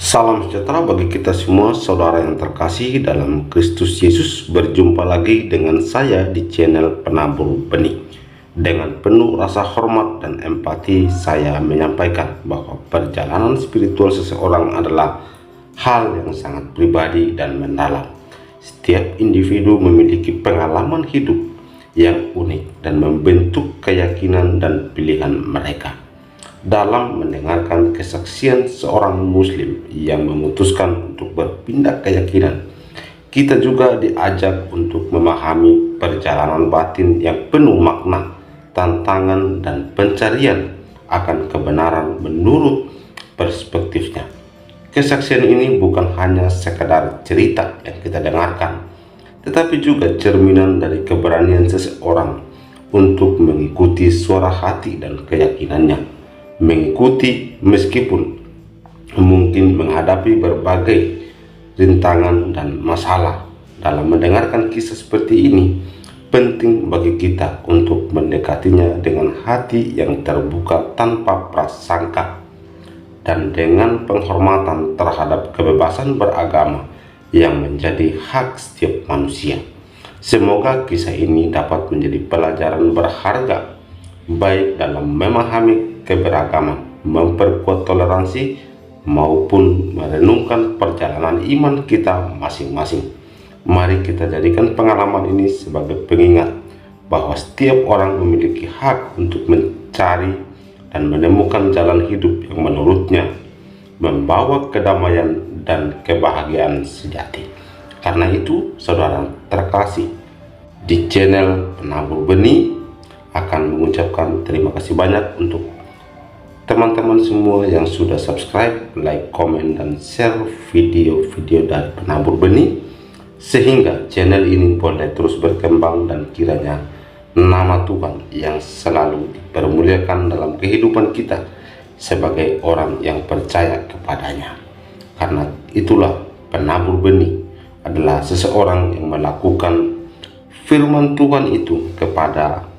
Salam sejahtera bagi kita semua, saudara yang terkasih dalam Kristus Yesus. Berjumpa lagi dengan saya di channel Penabur Benih. Dengan penuh rasa hormat dan empati, saya menyampaikan bahwa perjalanan spiritual seseorang adalah hal yang sangat pribadi dan mendalam. Setiap individu memiliki pengalaman hidup yang unik dan membentuk keyakinan dan pilihan mereka. Dalam mendengarkan kesaksian seorang muslim yang memutuskan untuk berpindah keyakinan, kita juga diajak untuk memahami perjalanan batin yang penuh makna, tantangan, dan pencarian akan kebenaran menurut perspektifnya. Kesaksian ini bukan hanya sekadar cerita yang kita dengarkan, tetapi juga cerminan dari keberanian seseorang untuk mengikuti suara hati dan keyakinannya. Mengikuti meskipun mungkin menghadapi berbagai rintangan dan masalah. Dalam mendengarkan kisah seperti ini, penting bagi kita untuk mendekatinya dengan hati yang terbuka tanpa prasangka dan dengan penghormatan terhadap kebebasan beragama yang menjadi hak setiap manusia. Semoga kisah ini dapat menjadi pelajaran berharga, baik dalam memahami keberagaman, memperkuat toleransi, maupun merenungkan perjalanan iman kita masing-masing. Mari kita jadikan pengalaman ini sebagai pengingat bahwa setiap orang memiliki hak untuk mencari dan menemukan jalan hidup yang menurutnya membawa kedamaian dan kebahagiaan sejati. Karena itu, saudara terkasih, di channel Penabur Benih akan mengucapkan terima kasih banyak untuk teman-teman semua yang sudah subscribe, like, komen, dan share video-video dari Penabur Benih, sehingga channel ini boleh terus berkembang dan kiranya nama Tuhan yang selalu dipermuliakan dalam kehidupan kita sebagai orang yang percaya kepadanya. Karena itulah Penabur Benih adalah seseorang yang melakukan firman Tuhan itu kepada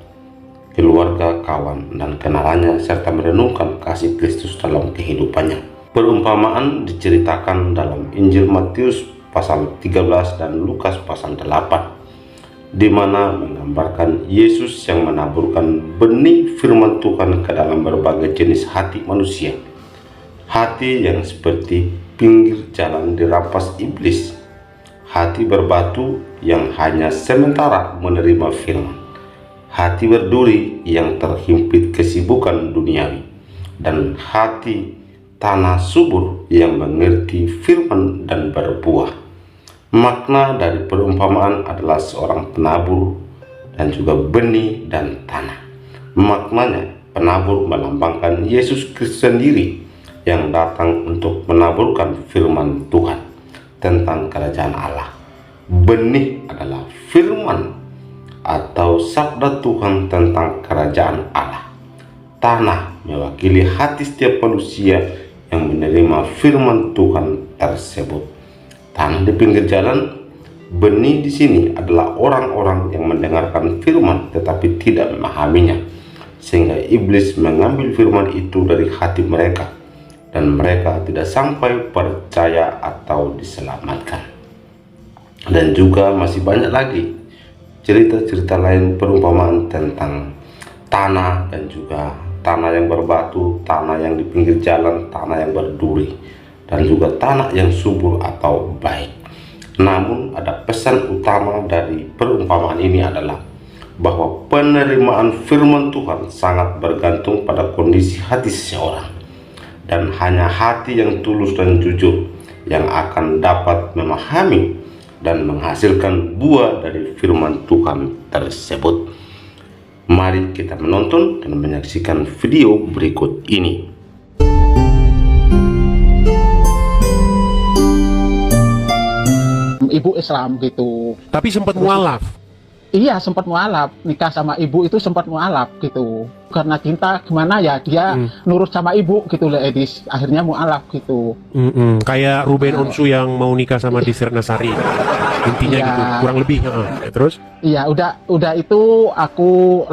keluarga, kawan, dan kenalannya, serta merenungkan kasih Kristus dalam kehidupannya. Perumpamaan diceritakan dalam Injil Matius pasal 13 dan Lukas pasal 8, di mana menggambarkan Yesus yang menaburkan benih firman Tuhan ke dalam berbagai jenis hati manusia. Hati yang seperti pinggir jalan dirampas iblis, hati berbatu yang hanya sementara menerima firman, hati berduri yang terhimpit kesibukan duniawi, dan hati tanah subur yang mengerti firman dan berbuah. Makna dari perumpamaan adalah seorang penabur dan juga benih dan tanah. Maknanya, penabur melambangkan Yesus Kristus sendiri yang datang untuk menaburkan firman Tuhan tentang kerajaan Allah. Benih adalah firman atau sabda Tuhan tentang kerajaan Allah. Tanah mewakili hati setiap manusia yang menerima firman Tuhan tersebut. Tanah di pinggir jalan, benih di sini adalah orang-orang yang mendengarkan firman tetapi tidak memahaminya, sehingga iblis mengambil firman itu dari hati mereka dan mereka tidak sampai percaya atau diselamatkan. Dan juga masih banyak lagi cerita-cerita lain perumpamaan tentang tanah dan juga tanah yang berbatu, tanah yang di pinggir jalan, tanah yang berduri, dan juga tanah yang subur atau baik. Namun ada pesan utama dari perumpamaan ini adalah bahwa penerimaan firman Tuhan sangat bergantung pada kondisi hati seseorang, dan hanya hati yang tulus dan jujur yang akan dapat memahami dan menghasilkan buah dari firman Tuhan tersebut. Mari kita menonton dan menyaksikan video berikut ini. Ibu Islam gitu. Tapi sempat mualaf. Iya, sempat mualaf. Nikah sama ibu itu sempat mualaf gitu. Karena cinta gimana ya, dia nurut sama ibu gitu loh, Edis. Akhirnya mualaf gitu. Kayak Ruben Onsu yang mau nikah sama Desir Nasari. intinya Iya. gitu, kurang lebih. Terus? Iya, udah itu aku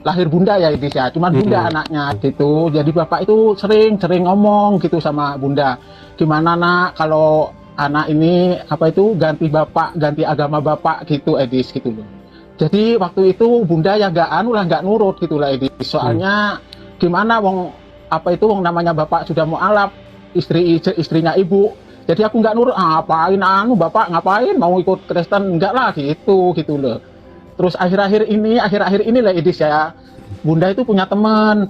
lahir bunda ya Edis ya. Cuman bunda anaknya gitu. Jadi bapak itu sering ngomong gitu sama bunda. Gimana nak kalau anak ini apa itu ganti bapak, ganti agama bapak gitu Edis gitu loh. Jadi waktu itu bunda ya nggak nurut gitu lah Edis. Soalnya gimana wong apa itu wong namanya bapak sudah mau alaf, istrinya ibu. Jadi aku nggak nurut, ngapain bapak ngapain mau ikut Kristen, enggak lah gitu loh. Terus akhir-akhir ini lah Edis ya, bunda itu punya teman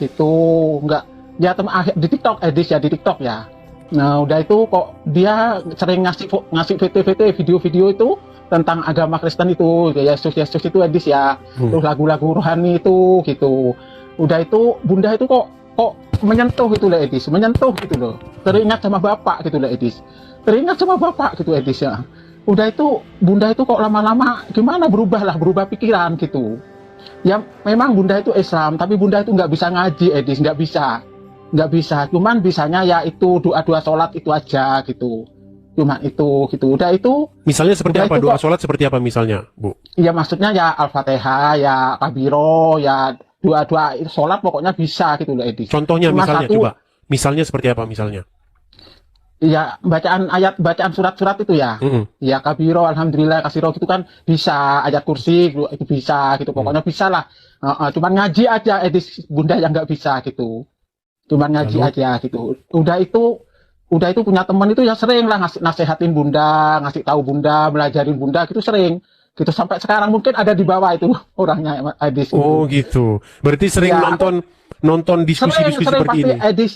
gitu, nggak ya di TikTok Edis ya, di TikTok ya. Nah udah itu kok dia sering ngasih video-video itu tentang agama Kristen itu, Yesus itu Edis ya, terus lagu-lagu rohani itu gitu. Udah itu bunda itu kok menyentuh gitu loh Edis, menyentuh gitu loh, teringat sama bapak gitu loh Edis, teringat sama bapak gitu Edis ya. Udah itu bunda itu kok lama-lama gimana berubah pikiran gitu. Ya memang bunda itu Islam, tapi bunda itu nggak bisa ngaji Edis, nggak bisa, cuman bisanya ya itu doa sholat itu aja gitu, cuman itu gitu. Udah itu Misalnya seperti udah apa? itu Doa kok, sholat seperti apa misalnya, Bu? ya maksudnya ya Al-Fatihah, ya Kabiro, ya doa sholat pokoknya bisa gitu loh Edis. Contohnya Cuma misalnya, satu, coba. Misalnya seperti apa misalnya? ya bacaan surat-surat itu ya. Ya Kabiro, Alhamdulillah, Kasiro gitu kan bisa, ayat kursi itu bisa gitu, pokoknya bisa lah. Cuman ngaji aja Edis, bunda yang nggak bisa gitu. Cuman ngaji aja gitu. Udah itu punya teman itu ya sering lah nasehatin bunda, ngasih tahu bunda, belajarin bunda gitu sering. Gitu sampai sekarang mungkin ada di bawah itu orangnya Edis. Oh gitu. Berarti sering Ya, nonton diskusi-diskusi sering seperti pasti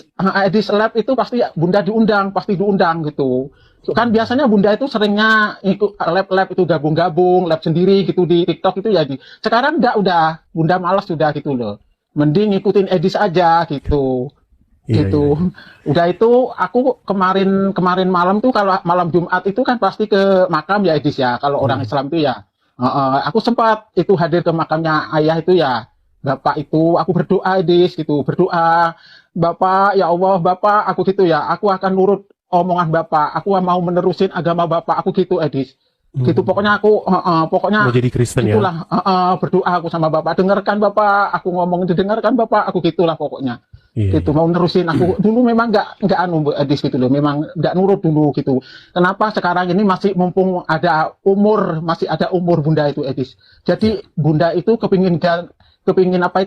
ini. Edis Lab itu pasti bunda pasti diundang gitu. Kan biasanya bunda itu seringnya ikut lab itu gabung lab sendiri gitu di TikTok itu ya. Sekarang udah bunda malas sudah gitu loh. Mending ngikutin Edis aja gitu. Iya, Gitu. iya. Udah itu aku kemarin malam tuh, kalau malam Jumat itu kan pasti ke makam ya Edis ya, kalau orang Islam itu ya. Aku sempat itu hadir ke makamnya ayah itu ya, bapak itu aku berdoa Edis gitu, berdoa, bapak ya Allah bapak aku gitu ya, aku akan nurut omongan bapak, aku mau menerusin agama bapak aku gitu Edis. Gitu pokoknya aku pokoknya Mau jadi Kristen ya? itulah, berdoa aku sama bapak, dengarkan bapak aku ngomong, didengarkan bapak aku, gitulah pokoknya. Iya, Gitu mau nerusin aku. Dulu memang nggak Edis gitu loh, memang nggak nurut dulu gitu. Kenapa sekarang ini masih mumpung masih ada umur bunda itu Edis. Jadi bunda itu kepingin apa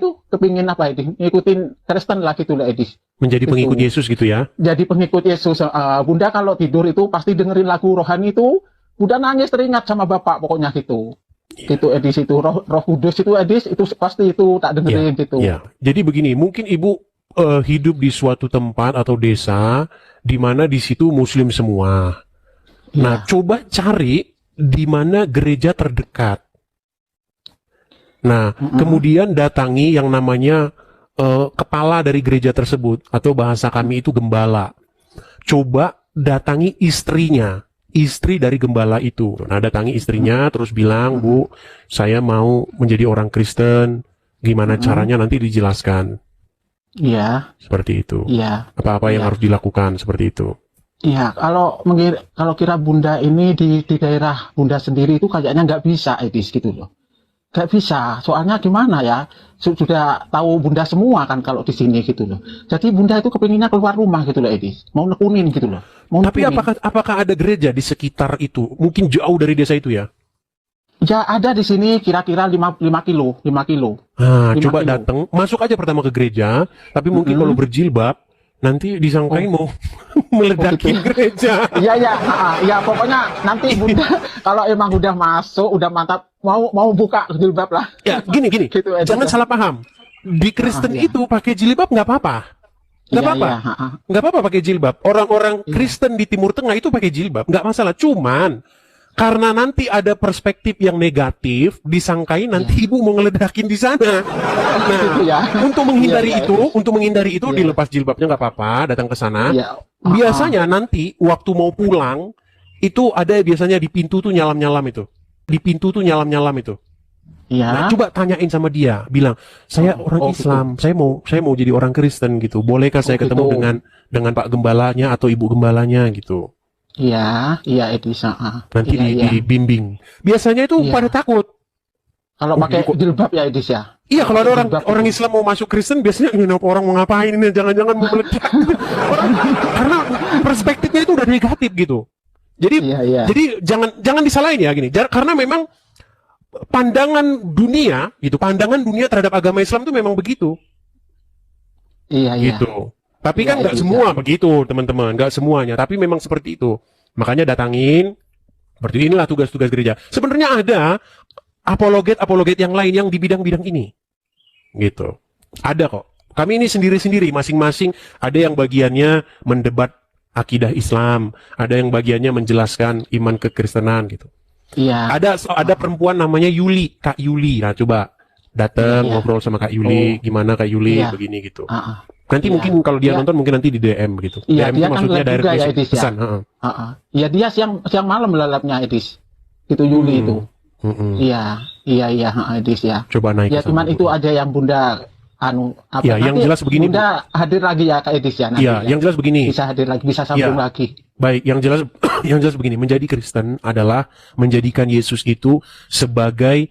Edis, ngikutin Kristen lah gitu loh Edis. Menjadi Gitu. pengikut Yesus gitu ya? Jadi pengikut Yesus. Bunda kalau tidur itu pasti dengerin lagu rohani itu, bunda nangis teringat sama bapak pokoknya gitu. Gitu Edis, itu roh kudus itu Edis, itu pasti itu tak dengerin gitu. Ya. Jadi begini, mungkin ibu hidup di suatu tempat atau desa di mana di situ Muslim semua. Nah, coba cari di mana gereja terdekat. Nah, kemudian datangi yang namanya kepala dari gereja tersebut, atau bahasa kami itu gembala. Coba datangi istrinya, istri dari gembala itu. Nah, datangi istrinya terus bilang, Bu, saya mau menjadi orang Kristen. Gimana caranya, nanti dijelaskan. Iya. Seperti itu. Iya. Apa-apa yang harus dilakukan seperti itu. Iya, kalau kira bunda ini di daerah bunda sendiri itu kayaknya nggak bisa Edis gitu loh. Nggak bisa, soalnya gimana ya, sudah tahu bunda semua kan kalau di sini gitu loh. Jadi bunda itu kepinginnya keluar rumah gitu loh Edis, mau nekunin gitu loh. Tapi apakah ada gereja di sekitar itu? Mungkin jauh dari desa itu ya? Ya ada di sini kira-kira 5 kilo. Nah, 5 coba kilo. datang, masuk aja pertama ke gereja, tapi mungkin kalau berjilbab, nanti disangkain mau meledakin gereja. Iya, pokoknya nanti bunda kalau emang udah masuk, udah mantap, mau buka jilbab lah. Ya, gini, Gitu aja. jangan salah paham. Di Kristen itu pakai jilbab nggak apa-apa. Nggak apa-apa. Nggak apa-apa pakai jilbab. Orang-orang Kristen di Timur Tengah itu pakai jilbab, nggak masalah. Cuman karena nanti ada perspektif yang negatif, disangkain nanti ibu mau ngeledakin di sana. Nah, untuk menghindari itu, dilepas jilbabnya nggak apa-apa, datang ke sana. Biasanya nanti waktu mau pulang itu ada biasanya di pintu tuh nyalam-nyalam itu. Di pintu tuh nyalam-nyalam itu. Nah, coba tanyain sama dia, bilang, saya orang Islam, saya mau jadi orang Kristen gitu. Bolehkah saya ketemu dengan Pak Gembalanya atau Ibu Gembalanya gitu. Iya, iya Edis. Nanti Iya, iya. dibimbing. Biasanya itu Iya. pada takut. Kalau Oh, pakai ini kok- jilbab ya Edis ya. Iya, kalau ada Jilbab orang itu. Islam mau masuk Kristen, biasanya ini orang mau ngapain ini, jangan-jangan mau meledak. Orang, karena perspektifnya itu udah negatif gitu. Jadi Iya, iya. jadi jangan disalahin ya gini. Karena memang pandangan dunia terhadap agama Islam itu memang begitu. Iya, iya. Gitu. Tapi Iya, kan nggak Edis, semua ya. begitu, teman-teman. Nggak semuanya. Tapi memang seperti itu. Makanya datangin. Seperti inilah tugas-tugas gereja. Sebenarnya ada apologet yang lain yang di bidang-bidang ini. Gitu. Ada kok. Kami ini sendiri-sendiri, masing-masing ada yang bagiannya mendebat akidah Islam, ada yang bagiannya menjelaskan iman kekristenan gitu. Iya. Ada perempuan namanya Yuli, Kak Yuli. Nah, coba datang Iya. ngobrol sama Kak Yuli, gimana Kak Yuli Iya. begini gitu. Iya. Nanti mungkin kalau dia Iya. nonton mungkin nanti di DM begitu. Iya, DM dia itu kan maksudnya live direct juga ya, message, Edis, ya. pesan. Iya, dia siang malam lalapnya Edis. Itu Yuli itu. Iya, iya, Edis ya. Coba naik. Ya ke cuman sana itu dulu. aja yang Bunda apa Ya, yang nanti jelas begini, Bunda hadir lagi ya Kak Edis ya nanti. Iya, yang jelas begini. Bisa hadir lagi, bisa sambung Iya. lagi. Baik, yang jelas yang jelas begini, menjadi Kristen adalah menjadikan Yesus itu sebagai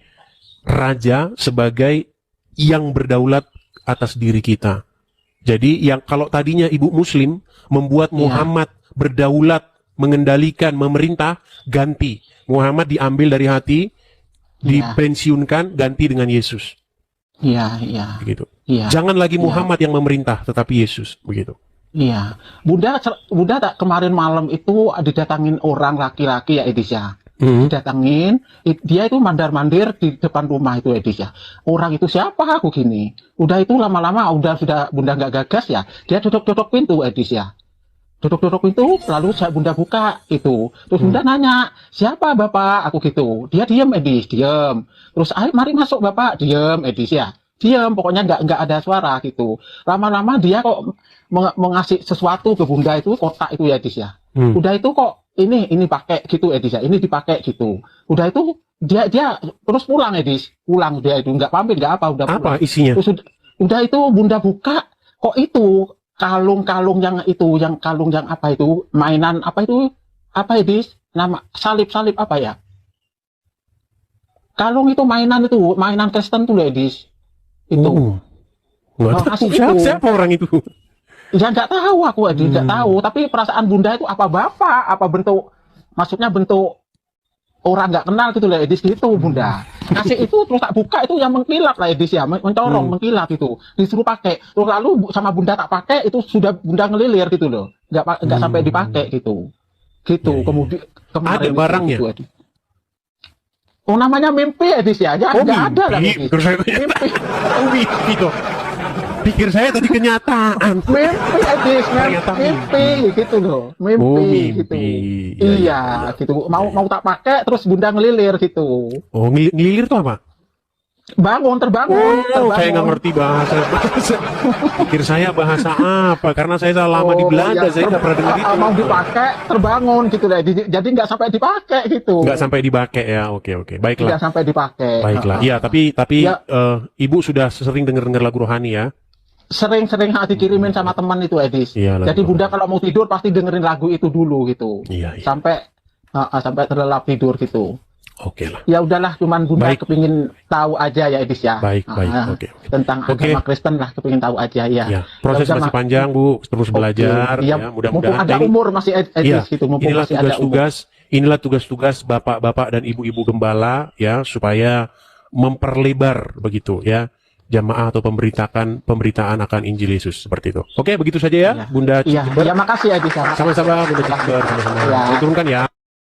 raja, sebagai yang berdaulat atas diri kita. Jadi yang kalau tadinya ibu muslim membuat Iya. Muhammad berdaulat, mengendalikan, memerintah, ganti. Muhammad diambil dari hati, Iya. dipensiunkan, ganti dengan Yesus. Iya, iya. Begitu. Iya. Jangan lagi Iya. Muhammad yang memerintah, tetapi Yesus. Begitu. Iya. Bunda tak kemarin malam itu didatangin orang laki-laki ya Edis ya. Didatangin, dia itu mandar-mandir di depan rumah itu Edis ya. Orang itu siapa aku gini. Udah itu lama-lama sudah Bunda nggak gagas ya. Dia duduk-duduk pintu Edis ya. Duduk-duduk pintu, lalu Bunda buka itu. Terus Bunda nanya, siapa Bapak? Aku gitu. Dia diam Edis, diam. Terus ayo mari masuk Bapak, diam Edis ya. Diam, pokoknya nggak ada suara gitu. Lama-lama dia kok mengasih sesuatu ke Bunda itu, kotak itu ya Edis ya. Udah itu kok ini pakai gitu Edis ya, ini dipakai gitu. Udah itu dia terus pulang Edis, pulang dia itu nggak pamit nggak apa, udah Apa pulang. isinya? Terus udah itu Bunda buka, kok itu kalung-kalung yang kalung yang apa itu, mainan apa itu, apa Edis? Nama salib-salib apa ya? Kalung itu mainan Kristen tuh Edis. Itu. Nggak Oh, tahu. kasih itu. Siapa orang itu? Ya nggak tahu aku Edis, nggak tahu. Tapi perasaan Bunda itu apa Bapak, apa bentuk, maksudnya bentuk orang nggak kenal gitu lah Edis gitu Bunda. Kasih itu terus tak buka itu yang mengkilat lah Edis ya, mencorong mengkilat itu. Disuruh pakai. Terus lalu sama Bunda tak pakai itu sudah Bunda ngelilir gitu loh. Nggak sampai dipakai gitu. Gitu. Ya, ya. Kemudian kemarin Ada itu, barangnya? gitu, Edis. Oh namanya mimpi Edis ya, nggak ada lah Edis. Pikir saya Mimpi. mimpi kok. Pikir saya tadi kenyataan. Mimpi Edis, Ternyata mimpi gitu loh, mimpi, Oh, mimpi. gitu. Iya, Iya, gitu. Mau tak pakai terus Bunda ngelilir gitu. Oh, ngelilir tuh apa? Terbangun. Saya nggak ngerti bahasa. Pikir saya bahasa apa? Karena saya salah lama di Belanda, iya, saya nggak pernah dengar itu. Mau dipakai, terbangun gitu deh. Jadi nggak sampai dipakai gitu. Nggak sampai dipakai ya. Oke. Baiklah. Nggak sampai dipakai. Baiklah. Iya, tapi Ya. Ibu sudah sering dengar lagu rohani ya. Sering dikirimin sama teman itu Edis. Iya, lagu Jadi Bunda rohani. kalau mau tidur pasti dengerin lagu itu dulu gitu. Iya. Sampai terlelap tidur gitu. Oke lah. Ya udahlah, cuman Bunda Baik. kepingin tahu aja ya Edis ya. Baik. Oke. Tentang Oke. agama Kristen lah, kepingin tahu aja ya. Ya, proses Ya udah, masih panjang, Bu. Terus belajar. Oke. Ya, Mumpung mudah-mudahan. ada Nah, ini- umur masih Edis Iya, gitu, mumpung inilah masih ada umur. inilah tugas-tugas bapak-bapak dan ibu-ibu gembala ya supaya memperlebar begitu ya jamaah atau pemberitaan akan Injil Yesus seperti itu. Oke, begitu saja ya, Iya. Bunda Iya, Cikember. ya makasih Edis. Sama-sama Bunda Cikember, sama-sama. Ya. Saya turunkan ya.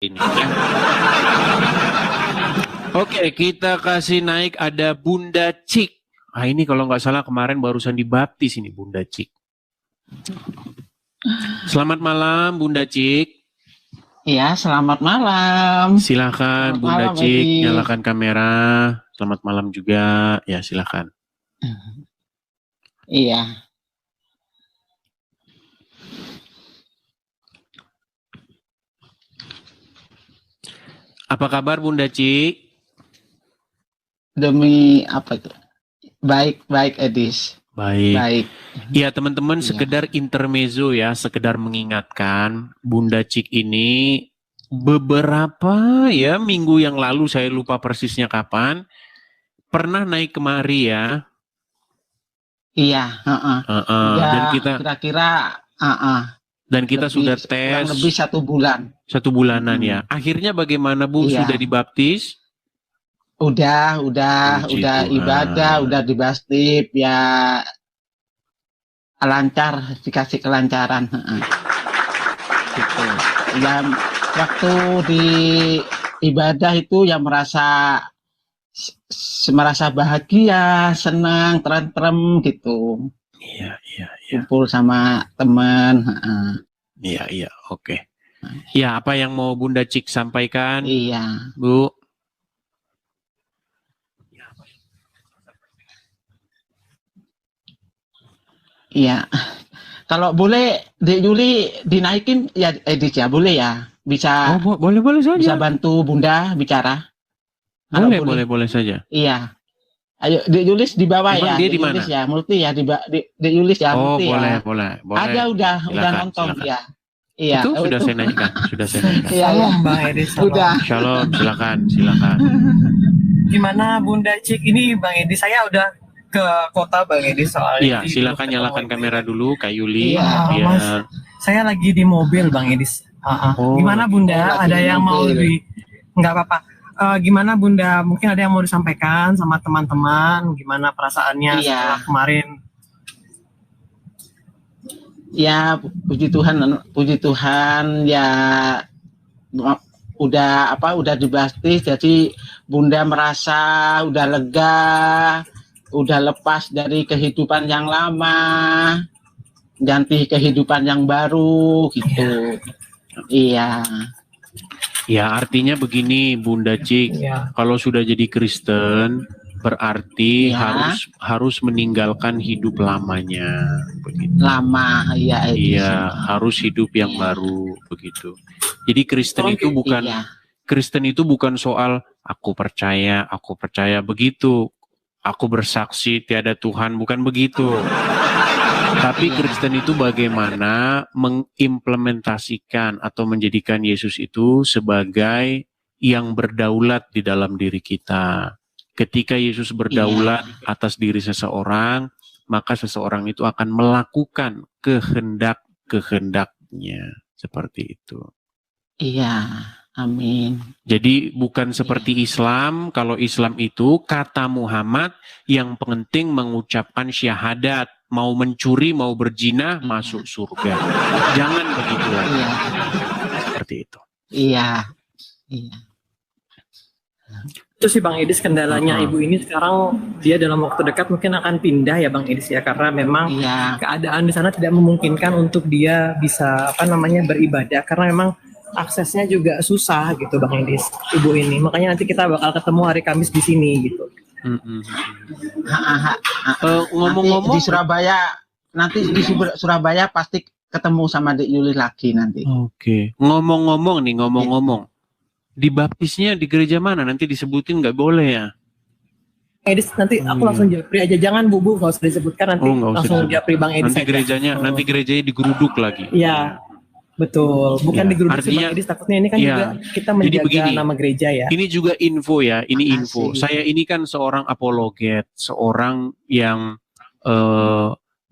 Ini ya. Oke, kita kasih naik ada Bunda Cik. Ah ini kalau nggak salah kemarin barusan dibaptis ini Bunda Cik. Selamat malam Bunda Cik. Ya, selamat malam. Silakan Selamat Bunda malam, Cik, Edi. nyalakan kamera. Selamat malam juga. Ya, silakan. Iya. Apa kabar Bunda Cik? Demi apa itu? Baik, Edis. Baik. Baik. Ya teman-teman, Iya. sekedar intermezzo ya, sekedar mengingatkan Bunda Cik ini beberapa ya minggu yang lalu, saya lupa persisnya kapan, pernah naik kemari ya. Iya, heeh. Ya, Dan kita kira-kira sudah kurang tes lebih 1 bulan. 1 bulanan ya. Akhirnya bagaimana Bu? Iya. Sudah dibaptis? Udah Puji Tuhan. ibadah, udah dibaptis, ya lancar, dikasih kelancaran. Gitu. Ya, waktu di ibadah itu ya merasa bahagia, senang, tentrem gitu. Iya. Kumpul sama teman. Iya, oke. Ya, apa yang mau Bunda Cik sampaikan, Iya. Bu? Iya. Kalau boleh, Dek Yuli dinaikin ya, Edis ya, boleh ya. Bisa Boleh bisa saja. bantu Bunda bicara. Kalau Boleh saja. Iya. Ayo, Dek Yulis di bawah Emang ya. dia Dek di mana? Yulis ya, Multi ya, Dek Yulis ya, Multi ya. Boleh. Ada udah nonton silakan. ya. Iya. Itu sudah saya naikkan, Iya, Salam Bang Edi, salam. Udah. Shalom, silakan. Gimana Bunda Cik ini Bang Edi? Saya udah ke kota Bang Edi soalnya. Iya, silakan nyalakan kamera dulu, Kak Yuli. Iya, Ya. Mas. Saya lagi di mobil Bang Edi. Oh. Gimana Bunda? lagi Ada di yang mau mobil. nggak apa-apa. Gimana Bunda? Mungkin ada yang mau disampaikan sama teman-teman. Gimana perasaannya Iya. setelah kemarin? Ya, puji Tuhan ya, udah dibaptis, jadi Bunda merasa udah lega, udah lepas dari kehidupan yang lama, ganti kehidupan yang baru gitu. Iya. Ya, artinya begini Bunda Cik, Iya. kalau sudah jadi Kristen berarti Ya. harus meninggalkan hidup lamanya, begitu. Lama, ya. Iya, harus hidup yang baru, begitu. Jadi Kristen itu bukan Iya. Kristen itu bukan soal aku percaya begitu. Aku bersaksi tiada Tuhan, bukan begitu. Tapi Iya. Kristen itu bagaimana mengimplementasikan atau menjadikan Yesus itu sebagai yang berdaulat di dalam diri kita. Ketika Yesus berdaulat atas diri seseorang, maka seseorang itu akan melakukan kehendak-kehendaknya. Seperti itu. Iya. Amin. Jadi bukan seperti Islam. Kalau Islam itu kata Muhammad yang penting mengucapkan syahadat. Mau mencuri, mau berzina, masuk surga. Jangan begitu lagi. Iya. Seperti itu. Iya. Itu sih Bang Edis kendalanya ibu ini sekarang dia dalam waktu dekat mungkin akan pindah ya Bang Edis ya, karena memang Iya. keadaan di sana tidak memungkinkan untuk dia bisa beribadah, karena memang aksesnya juga susah gitu Bang Edis ibu ini. Makanya nanti kita bakal ketemu hari Kamis di sini gitu. Ngomong-ngomong Nanti di Surabaya pasti ketemu sama Dek Yuli lagi nanti. Oke. Ngomong-ngomong. Dibaptisnya di gereja mana? Nanti disebutin nggak boleh ya? Edis nanti aku langsung japri aja, jangan Bu nggak usah disebutkan, nanti Nggak usah langsung disebut. japri Bang Edis Nanti gerejanya digeruduk lagi. Iya. Betul, bukan Ya, digeruduk sih artinya- Bang Edis, takutnya ini kan ya, juga kita jadi menjaga begini, nama gereja ya. Ini juga info ya, ini Makasih. info. Saya ini kan seorang apologet, seorang yang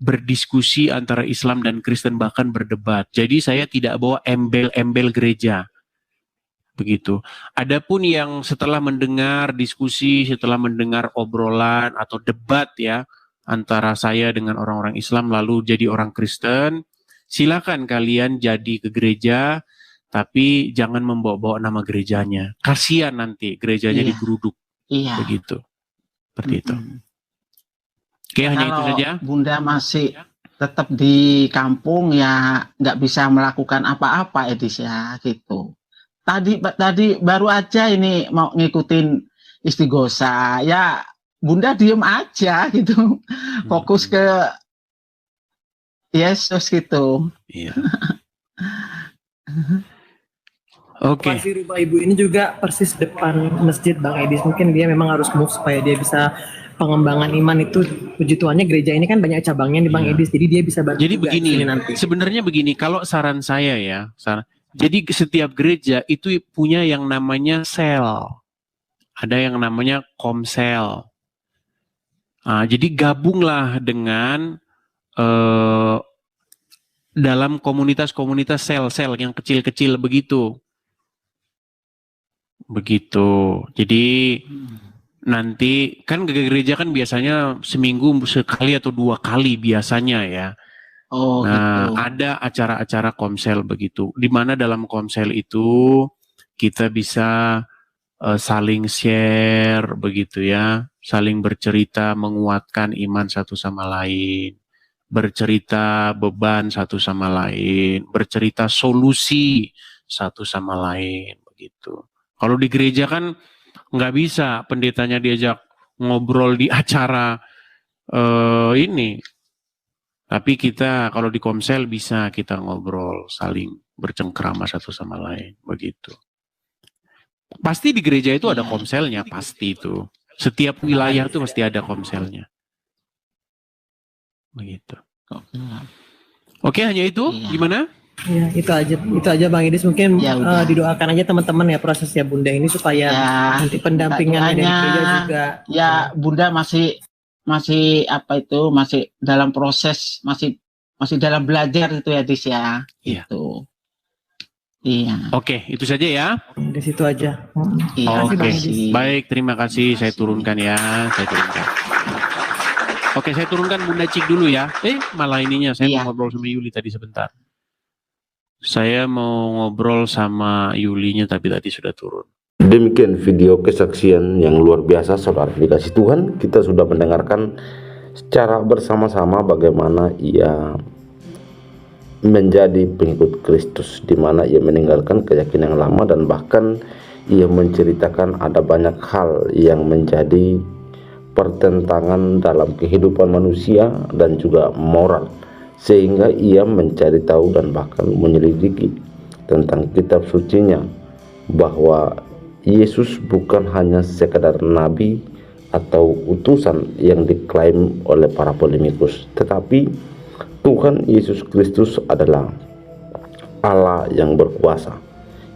berdiskusi antara Islam dan Kristen, bahkan berdebat. Jadi saya tidak bawa embel-embel gereja. Begitu. Adapun yang setelah mendengar diskusi, setelah mendengar obrolan atau debat ya antara saya dengan orang-orang Islam lalu jadi orang Kristen, silakan kalian jadi ke gereja, tapi jangan membawa-bawa nama gerejanya. Kasihan nanti gerejanya Iya. digeruduk. Iya. Begitu. Seperti itu. Mm-mm. Oke, hanya itu Kalau saja. Bunda masih tetap di kampung ya nggak bisa melakukan apa-apa Edis ya gitu. Tadi baru aja ini mau ngikutin istighosa ya, Bunda diem aja gitu, fokus ke Yesus gitu. Iya. Oke. Lokasi rumah ibu ini juga persis depan masjid Bang Edis. Mungkin dia memang harus move supaya dia bisa pengembangan iman itu, puji Tuhannya gereja ini kan banyak cabangnya di Bang Iya. Edis, jadi dia bisa bantu Jadi juga begini, di sini nanti. sebenarnya begini, kalau saran saya ya, jadi setiap gereja itu punya yang namanya sel, ada yang namanya komsel. Jadi gabunglah dengan dalam komunitas-komunitas sel-sel yang kecil-kecil begitu. Jadi nanti kan gereja kan biasanya seminggu sekali atau 2 kali biasanya ya. Oh, Nah, gitu. ada acara-acara komsel begitu, di mana dalam komsel itu kita bisa saling share begitu ya, saling bercerita, menguatkan iman satu sama lain, bercerita beban satu sama lain, bercerita solusi satu sama lain begitu. Kalau di gereja kan nggak bisa pendetanya diajak ngobrol di acara ini. Tapi kita kalau di komsel bisa kita ngobrol, saling bercengkrama satu sama lain, begitu. Pasti di gereja itu ada komselnya, pasti itu. Setiap wilayah itu pasti ada komselnya. Begitu. Oke, hanya itu. Gimana? Ya, itu aja Bang Edis, mungkin Ya, udah. didoakan aja teman-teman ya prosesnya Bunda ini supaya nanti pendampingannya dari gereja juga. Ya, Bunda masih apa itu, masih dalam proses, masih dalam belajar itu ya, Dis ya. Iya. Gitu. Iya. Oke, itu saja ya. Di situ aja. Iya, Oke, makasih. baik, terima kasih. Saya turunkan ya, Oke, saya turunkan Bunda Cik dulu ya. Malah ininya saya Iya. mau ngobrol sama Yuli tadi sebentar. Saya mau ngobrol sama Yulinya tapi tadi sudah turun. Demikian video kesaksian yang luar biasa saudara dikasih Tuhan. Kita sudah mendengarkan secara bersama-sama bagaimana ia menjadi pengikut Kristus, di mana ia meninggalkan keyakinan yang lama, dan bahkan ia menceritakan ada banyak hal yang menjadi pertentangan dalam kehidupan manusia dan juga moral, sehingga ia mencari tahu dan bahkan menyelidiki tentang kitab sucinya, bahwa Yesus bukan hanya sekadar nabi atau utusan yang diklaim oleh para polemikus, tetapi Tuhan Yesus Kristus adalah Allah yang berkuasa,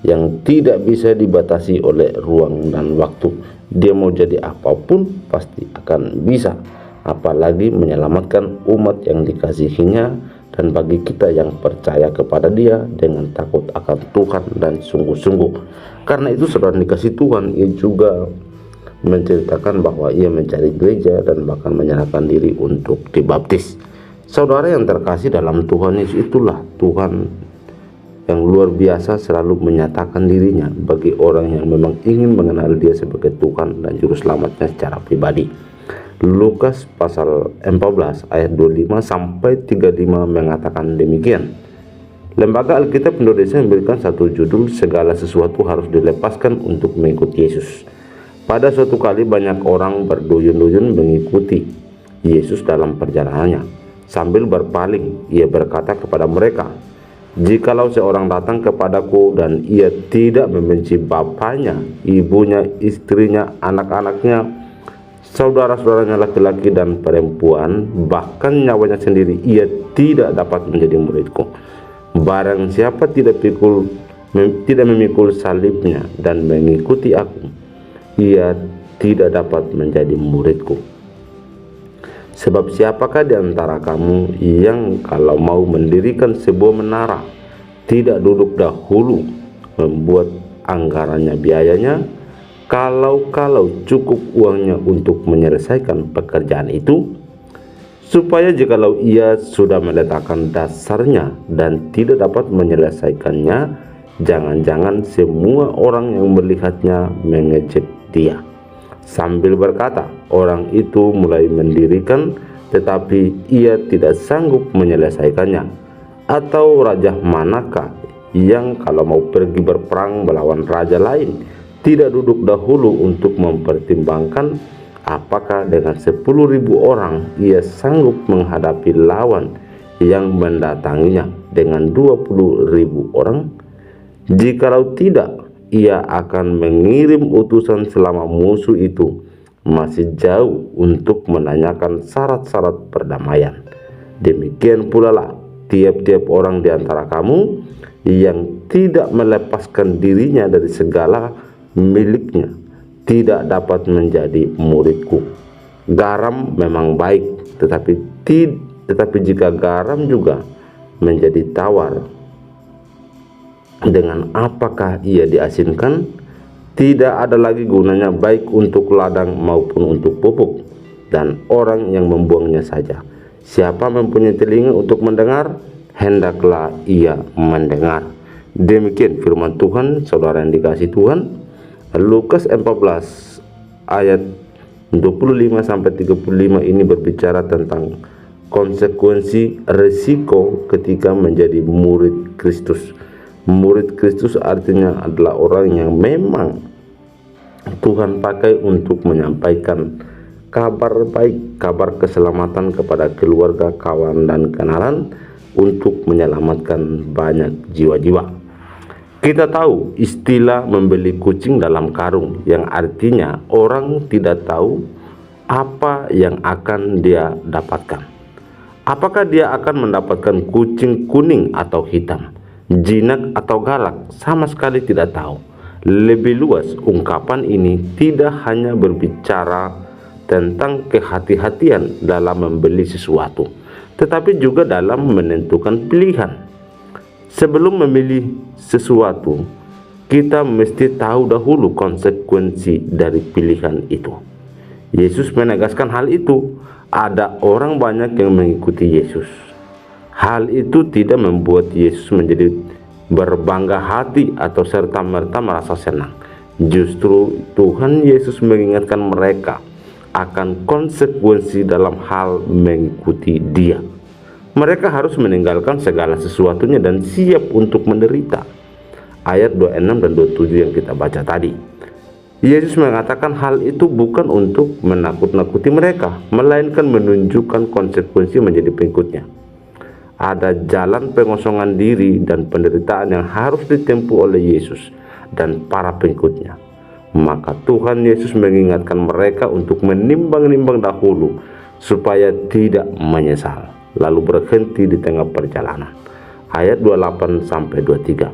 yang tidak bisa dibatasi oleh ruang dan waktu. Dia mau jadi apapun pasti akan bisa, apalagi menyelamatkan umat yang dikasihinya, dan bagi kita yang percaya kepada Dia dengan takut akan Tuhan dan sungguh-sungguh. Karena itu saudara dikasih Tuhan, ia juga menceritakan bahwa ia mencari gereja dan bahkan menyerahkan diri untuk dibaptis. Saudara yang terkasih dalam Tuhan Yesus, itulah Tuhan yang luar biasa selalu menyatakan dirinya bagi orang yang memang ingin mengenal Dia sebagai Tuhan dan Juru Selamatnya secara pribadi. Lukas pasal 14 ayat 25 sampai 35 mengatakan demikian. Lembaga Alkitab Indonesia memberikan satu judul, segala sesuatu harus dilepaskan untuk mengikuti Yesus. Pada suatu kali banyak orang berduyun-duyun mengikuti Yesus dalam perjalanannya. Sambil berpaling, ia berkata kepada mereka, "Jikalau seorang datang kepadaku dan ia tidak membenci bapaknya, ibunya, istrinya, anak-anaknya, saudara-saudaranya laki-laki dan perempuan, bahkan nyawanya sendiri, ia tidak dapat menjadi muridku. Barang siapa tidak memikul salibnya dan mengikuti aku, ia tidak dapat menjadi muridku. Sebab siapakah di antara kamu yang kalau mau mendirikan sebuah menara, tidak duduk dahulu membuat anggarannya, biayanya, kalau cukup uangnya untuk menyelesaikan pekerjaan itu, supaya jikalau ia sudah meletakkan dasarnya dan tidak dapat menyelesaikannya, jangan-jangan semua orang yang melihatnya mengejek dia, sambil berkata, orang itu mulai mendirikan tetapi ia tidak sanggup menyelesaikannya. Atau raja manakah yang kalau mau pergi berperang melawan raja lain, tidak duduk dahulu untuk mempertimbangkan apakah dengan 10.000 orang ia sanggup menghadapi lawan yang mendatanginya dengan 20.000 orang? Jikalau tidak, ia akan mengirim utusan selama musuh itu masih jauh untuk menanyakan syarat-syarat perdamaian. Demikian pula lah tiap-tiap orang di antara kamu yang tidak melepaskan dirinya dari segala miliknya tidak dapat menjadi muridku. Garam memang baik, tetapi jika garam juga menjadi tawar, dengan apakah ia diasinkan? Tidak ada lagi gunanya baik untuk ladang maupun untuk pupuk, dan orang yang membuangnya saja. Siapa mempunyai telinga untuk mendengar, hendaklah ia mendengar. Demikian firman Tuhan, saudara yang dikasihi Tuhan. Lukas 14 ayat 25-35 ini berbicara tentang konsekuensi resiko ketika menjadi murid Kristus. Murid Kristus artinya adalah orang yang memang Tuhan pakai untuk menyampaikan kabar baik, kabar keselamatan kepada keluarga, kawan, dan kenalan untuk menyelamatkan banyak jiwa-jiwa. Kita tahu istilah membeli kucing dalam karung, yang artinya orang tidak tahu apa yang akan dia dapatkan. Apakah dia akan mendapatkan kucing kuning atau hitam, jinak atau galak? Sama sekali tidak tahu. Lebih luas, ungkapan ini tidak hanya berbicara tentang kehati-hatian dalam membeli sesuatu, tetapi juga dalam menentukan pilihan. Sebelum memilih sesuatu, kita mesti tahu dahulu konsekuensi dari pilihan itu. Yesus menegaskan hal itu. Ada orang banyak yang mengikuti Yesus. Hal itu tidak membuat Yesus menjadi berbangga hati atau serta-merta merasa senang. Justru Tuhan Yesus mengingatkan mereka akan konsekuensi dalam hal mengikuti Dia. Mereka harus meninggalkan segala sesuatunya dan siap untuk menderita. Ayat 26 dan 27 yang kita baca tadi. Yesus mengatakan hal itu bukan untuk menakut-nakuti mereka, melainkan menunjukkan konsekuensi menjadi pengikutnya. Ada jalan pengosongan diri dan penderitaan yang harus ditempuh oleh Yesus dan para pengikutnya. Maka Tuhan Yesus mengingatkan mereka untuk menimbang-nimbang dahulu supaya tidak menyesal, lalu berhenti di tengah perjalanan. Ayat 28-23.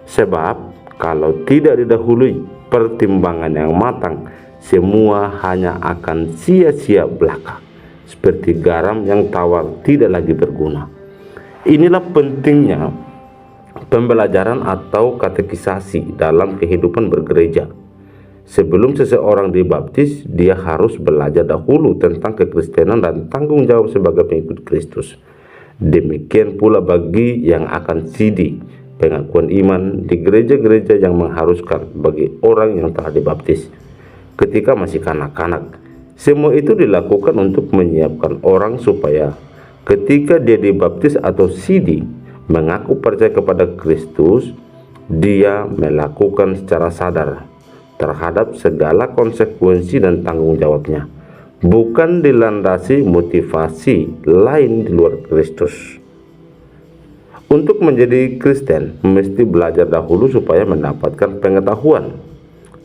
Sebab kalau tidak didahului pertimbangan yang matang, semua hanya akan sia-sia belaka, seperti garam yang tawar tidak lagi berguna. Inilah pentingnya pembelajaran atau katekisasi dalam kehidupan bergereja. Sebelum seseorang dibaptis, dia harus belajar dahulu tentang kekristenan dan tanggung jawab sebagai pengikut Kristus. Demikian pula bagi yang akan sidi pengakuan iman di gereja-gereja yang mengharuskan bagi orang yang telah dibaptis ketika masih kanak-kanak. Semua itu dilakukan untuk menyiapkan orang supaya ketika dia dibaptis atau sidi mengaku percaya kepada Kristus, dia melakukan secara sadar terhadap segala konsekuensi dan tanggung jawabnya, bukan dilandasi motivasi lain di luar Kristus. Untuk menjadi Kristen, mesti belajar dahulu supaya mendapatkan pengetahuan.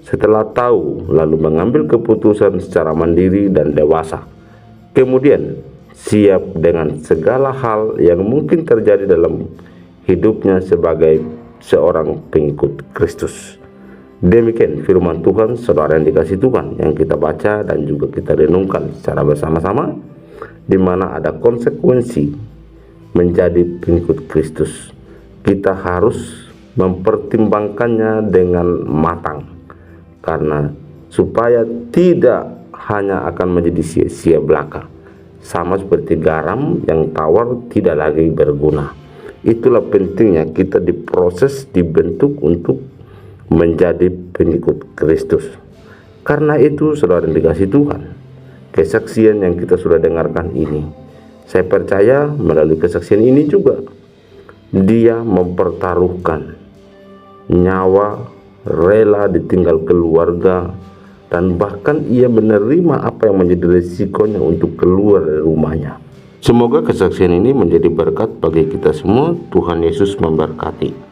Setelah tahu, lalu mengambil keputusan secara mandiri dan dewasa. Kemudian, siap dengan segala hal yang mungkin terjadi dalam hidupnya sebagai seorang pengikut Kristus. Demikian firman Tuhan, saudara yang dikasihi Tuhan, yang kita baca dan juga kita renungkan secara bersama-sama, di mana ada konsekuensi menjadi pengikut Kristus. Kita harus mempertimbangkannya dengan matang, karena supaya tidak hanya akan menjadi sia-sia belaka, sama seperti garam yang tawar tidak lagi berguna. Itulah pentingnya kita diproses, dibentuk untuk menjadi pengikut Kristus. Karena itu, saudara yang dikasihi Tuhan, kesaksian yang kita sudah dengarkan ini, saya percaya melalui kesaksian ini juga dia mempertaruhkan nyawa, rela ditinggal keluarga, dan bahkan ia menerima apa yang menjadi resikonya untuk keluar dari rumahnya. Semoga kesaksian ini menjadi berkat bagi kita semua. Tuhan Yesus memberkati.